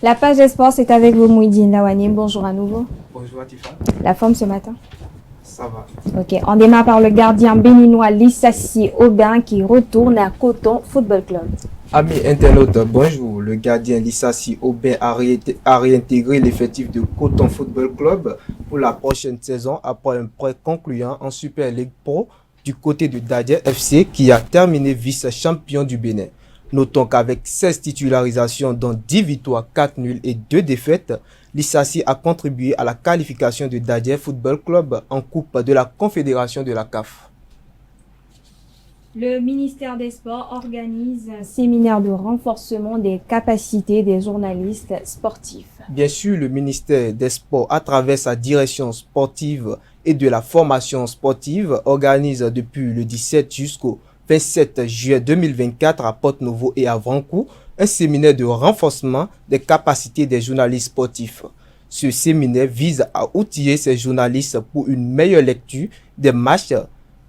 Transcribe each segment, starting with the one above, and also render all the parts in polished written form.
La page des sports, c'est avec vous, Mouhidine Lawani. Bonjour à nouveau. Bonjour Tifa. La forme ce matin? Ça va. Ok, on démarre par le gardien béninois Lissassi Aubin qui retourne à Coton Football Club. Amis internautes, bonjour. Le gardien Lissassi Aubin a réintégré l'effectif de Coton Football Club pour la prochaine saison après un prêt concluant en Super League Pro du côté de Dadje FC qui a terminé vice-champion du Bénin. Notons qu'avec 16 titularisations dont 10 victoires, 4 nuls et 2 défaites, Lissassi a contribué à la qualification de Dadje Football Club en Coupe de la Confédération de la CAF. Le ministère des Sports organise un séminaire de renforcement des capacités des journalistes sportifs. Bien sûr, le ministère des Sports, à travers sa direction sportive et de la formation sportive, organise depuis le 17 jusqu'au 27 juillet 2024 à Porte-Novo et à Vrancou un séminaire de renforcement des capacités des journalistes sportifs. Ce séminaire vise à outiller ces journalistes pour une meilleure lecture des matchs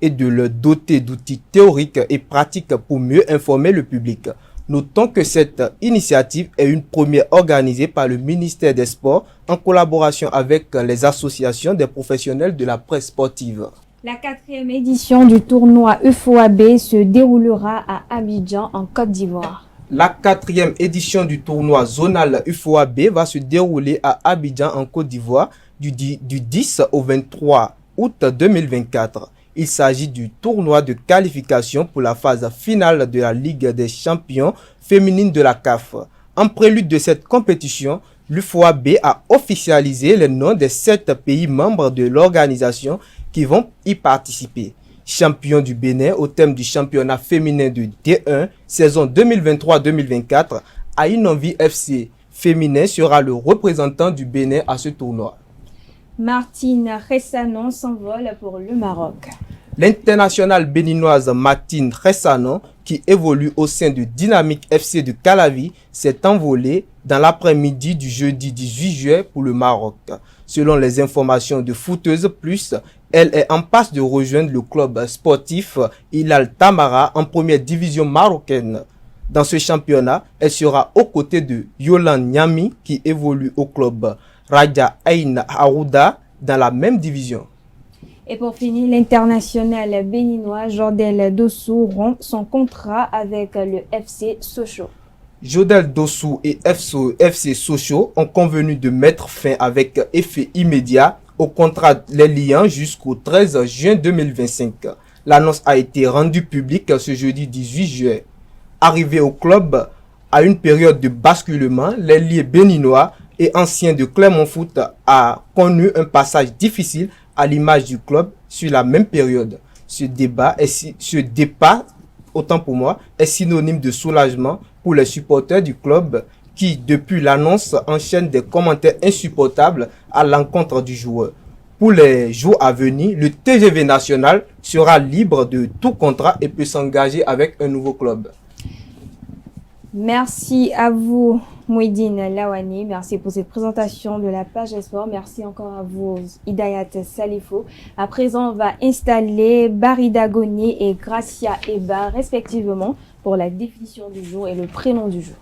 et de leur doter d'outils théoriques et pratiques pour mieux informer le public. Notons que cette initiative est une première organisée par le ministère des Sports en collaboration avec les associations des professionnels de la presse sportive. La 4e édition du tournoi UFOAB se déroulera à Abidjan en Côte d'Ivoire. La 4e édition du tournoi zonal UFOAB va se dérouler à Abidjan en Côte d'Ivoire du 10 au 23 août 2024. Il s'agit du tournoi de qualification pour la phase finale de la Ligue des champions féminine de la CAF. En prélude de cette compétition, l'UFOAB a officialisé les noms des 7 pays membres de l'organisation qui vont y participer. Champion du Bénin au thème du championnat féminin de D1, saison 2023-2024, Aïnonvi FC féminin sera le représentant du Bénin à ce tournoi. Martine Ressanon s'envole pour le Maroc. L'internationale béninoise Martine Ressanon, qui évolue au sein de Dynamique FC de Calavi, s'est envolée dans l'après-midi du jeudi 18 juillet pour le Maroc. Selon les informations de Footeuse Plus, elle est en passe de rejoindre le club sportif Hilal Tamara en première division marocaine. Dans ce championnat, elle sera aux côtés de Yolande Niami qui évolue au club Raja Ain Harouda dans la même division. Et pour finir, l'international béninois Jordel Dossou rompt son contrat avec le FC Sochaux. Jordel Dossou et FC Sochaux ont convenu de mettre fin avec effet immédiat au contrat les liant jusqu'au 13 juin 2025. L'annonce a été rendue publique ce jeudi 18 juillet. Arrivé au club à une période de basculement, l'ailier béninois et ancien de Clermont Foot a connu un passage difficile à l'image du club sur la même période. Ce départ, autant pour moi, est synonyme de soulagement pour les supporters du club qui, depuis l'annonce, enchaînent des commentaires insupportables à l'encontre du joueur. Pour les jours à venir, le TGV national sera libre de tout contrat et peut s'engager avec un nouveau club. Merci à vous, Mouhidine Lawani. Merci pour cette présentation de la page sport. Merci encore à vous, Hidayat Salifo. À présent, on va installer Barida Goni et Gracia Eba, respectivement, pour la définition du jour et le prénom du jour.